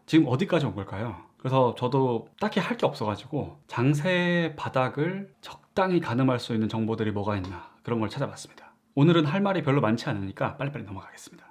지금 어디까지 온 걸까요? 그래서 저도 딱히 할 게 없어가지고 장세 바닥을 적당히 가늠할 수 있는 정보들이 뭐가 있나 그런 걸 찾아봤습니다. 오늘은 할 말이 별로 많지 않으니까 빨리빨리 넘어가겠습니다.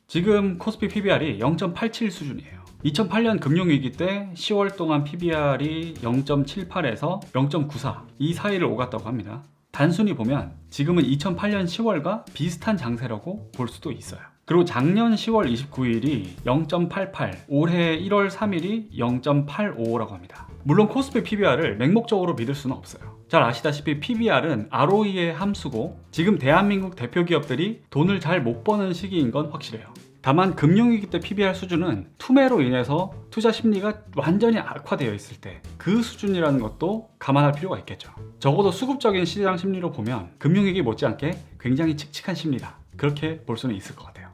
지금 코스피 PBR이 0.87 수준이에요. 2008년 금융위기 때 10월 동안 PBR이 0.78에서 0.94 이 사이를 오갔다고 합니다. 단순히 보면 지금은 2008년 10월과 비슷한 장세라고 볼 수도 있어요. 그리고 작년 10월 29일이 0.88, 올해 1월 3일이 0.85라고 합니다. 물론 코스피 PBR을 맹목적으로 믿을 수는 없어요. 잘 아시다시피 PBR은 ROE의 함수고 지금 대한민국 대표 기업들이 돈을 잘 못 버는 시기인 건 확실해요. 다만 금융위기 때 PBR 수준은 투매로 인해서 투자 심리가 완전히 악화되어 있을 때 그 수준이라는 것도 감안할 필요가 있겠죠. 적어도 수급적인 시장 심리로 보면 금융위기 못지않게 굉장히 칙칙한 심리다, 그렇게 볼 수는 있을 것 같아요.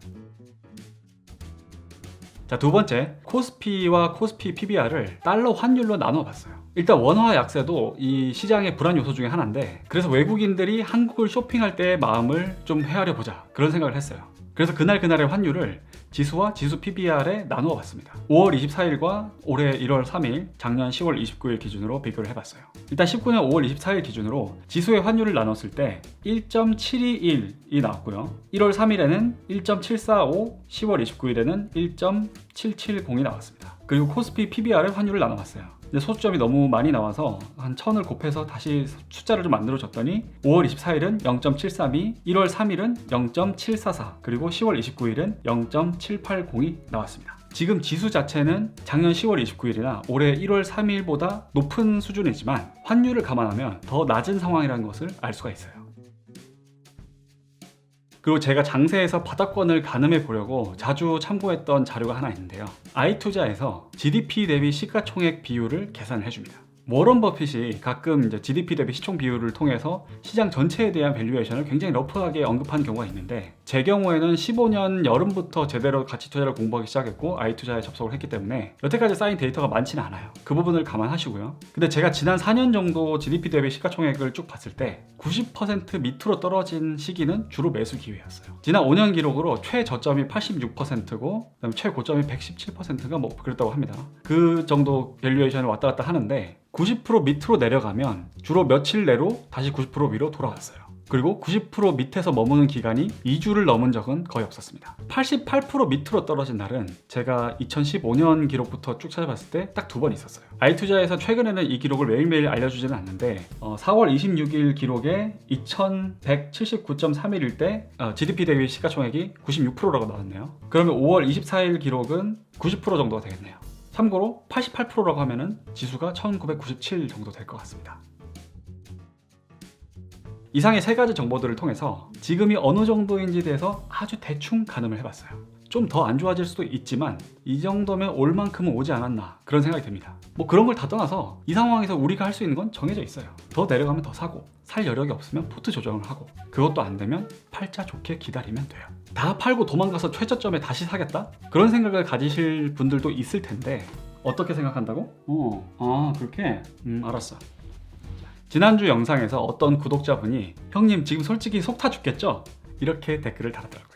자, 두 번째, 코스피와 코스피 PBR을 달러 환율로 나눠봤어요. 일단 원화 약세도 이 시장의 불안 요소 중에 하나인데, 그래서 외국인들이 한국을 쇼핑할 때의 마음을 좀 헤아려 보자, 그런 생각을 했어요. 그래서 그날의 환율을 지수와 지수 PBR에 나누어 봤습니다. 5월 24일과 올해 1월 3일, 작년 10월 29일 기준으로 비교를 해봤어요. 일단 19년 5월 24일 기준으로 지수의 환율을 나눴을 때 1.721이 나왔고요. 1월 3일에는 1.745, 10월 29일에는 1.770이 나왔습니다. 그리고 코스피 PBR의 환율을 나눠봤어요. 근데 소수점이 너무 많이 나와서 한 1000을 곱해서 다시 숫자를 좀 만들어 줬더니 5월 24일은 0.732, 1월 3일은 0.744, 그리고 10월 29일은 0.780이 나왔습니다. 지금 지수 자체는 작년 10월 29일이나 올해 1월 3일보다 높은 수준이지만 환율을 감안하면 더 낮은 상황이라는 것을 알 수가 있어요. 그리고 제가 장세에서 바닥권을 가늠해 보려고 자주 참고했던 자료가 하나 있는데요. i투자에서 GDP 대비 시가총액 비율을 계산을 해줍니다. 워런 버핏이 가끔 이제 GDP 대비 시총 비율을 통해서 시장 전체에 대한 밸류에이션을 굉장히 러프하게 언급한 경우가 있는데, 제 경우에는 15년 여름부터 제대로 가치 투자를 공부하기 시작했고 i투자에 접속을 했기 때문에 여태까지 쌓인 데이터가 많지는 않아요. 그 부분을 감안하시고요. 근데 제가 지난 4년 정도 GDP 대비 시가총액을 쭉 봤을 때 90% 밑으로 떨어진 시기는 주로 매수 기회였어요. 지난 5년 기록으로 최저점이 86%고 그다음에 최고점이 117%가 뭐 그랬다고 합니다. 그 정도 밸류에이션을 왔다 갔다 하는데 90% 밑으로 내려가면 주로 며칠 내로 다시 90% 위로 돌아왔어요. 그리고 90% 밑에서 머무는 기간이 2주를 넘은 적은 거의 없었습니다. 88% 밑으로 떨어진 날은 제가 2015년 기록부터 쭉 찾아봤을 때 딱 2번 있었어요. i투자에서 최근에는 이 기록을 매일매일 알려주지는 않는데 4월 26일 기록에 2179.31일 때 GDP 대비 시가총액이 96%라고 나왔네요. 그러면 5월 24일 기록은 90% 정도가 되겠네요. 참고로 88%라고 하면은 지수가 1997 정도 될 것 같습니다. 이상의 세 가지 정보들을 통해서 지금이 어느 정도인지에 대해서 아주 대충 가늠을 해봤어요. 좀 더 안 좋아질 수도 있지만 이 정도면 올 만큼은 오지 않았나, 그런 생각이 듭니다. 뭐 그런 걸 다 떠나서 이 상황에서 우리가 할 수 있는 건 정해져 있어요. 더 내려가면 더 사고, 살 여력이 없으면 포트 조정을 하고, 그것도 안 되면 팔자 좋게 기다리면 돼요. 다 팔고 도망가서 최저점에 다시 사겠다? 그런 생각을 가지실 분들도 있을 텐데 어떻게 생각한다고? 그렇게? 알았어. 지난주 영상에서 어떤 구독자분이 형님 지금 솔직히 속 타 죽겠죠? 이렇게 댓글을 달았더라고요.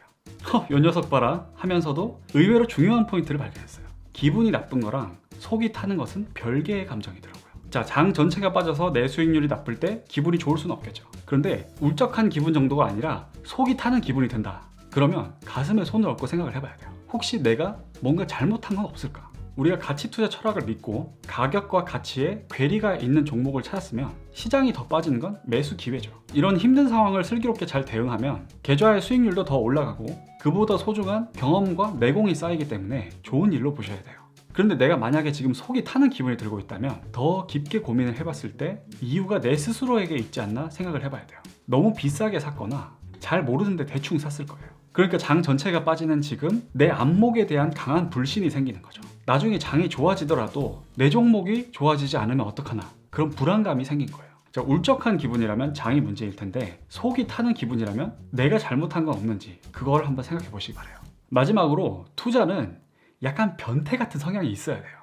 요 녀석 봐라 하면서도 의외로 중요한 포인트를 발견했어요. 기분이 나쁜 거랑 속이 타는 것은 별개의 감정이더라고요. 자, 장 전체가 빠져서 내 수익률이 나쁠 때 기분이 좋을 수는 없겠죠. 그런데 울적한 기분 정도가 아니라 속이 타는 기분이 든다. 그러면 가슴에 손을 얹고 생각을 해봐야 돼요. 혹시 내가 뭔가 잘못한 건 없을까? 우리가 가치 투자 철학을 믿고 가격과 가치에 괴리가 있는 종목을 찾았으면 시장이 더 빠지는 건 매수 기회죠. 이런 힘든 상황을 슬기롭게 잘 대응하면 계좌의 수익률도 더 올라가고 그보다 소중한 경험과 내공이 쌓이기 때문에 좋은 일로 보셔야 돼요. 그런데 내가 만약에 지금 속이 타는 기분이 들고 있다면 더 깊게 고민을 해봤을 때 이유가 내 스스로에게 있지 않나 생각을 해봐야 돼요. 너무 비싸게 샀거나 잘 모르는데 대충 샀을 거예요. 그러니까 장 전체가 빠지는 지금 내 안목에 대한 강한 불신이 생기는 거죠. 나중에 장이 좋아지더라도 내 종목이 좋아지지 않으면 어떡하나, 그런 불안감이 생긴 거예요. 자, 울적한 기분이라면 장이 문제일 텐데 속이 타는 기분이라면 내가 잘못한 건 없는지 그걸 한번 생각해 보시기 바라요. 마지막으로 투자는 약간 변태 같은 성향이 있어야 돼요.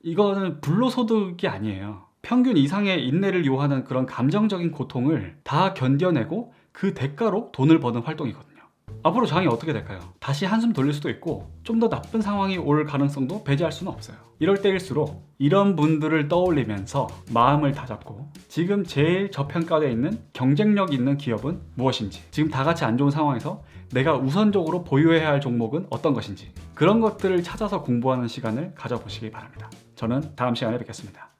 이거는 불로소득이 아니에요. 평균 이상의 인내를 요하는 그런 감정적인 고통을 다 견뎌내고 그 대가로 돈을 버는 활동이거든요. 앞으로 장이 어떻게 될까요? 다시 한숨 돌릴 수도 있고 좀 더 나쁜 상황이 올 가능성도 배제할 수는 없어요. 이럴 때일수록 이런 분들을 떠올리면서 마음을 다잡고 지금 제일 저평가되어 있는 경쟁력 있는 기업은 무엇인지, 지금 다 같이 안 좋은 상황에서 내가 우선적으로 보유해야 할 종목은 어떤 것인지, 그런 것들을 찾아서 공부하는 시간을 가져보시기 바랍니다. 저는 다음 시간에 뵙겠습니다.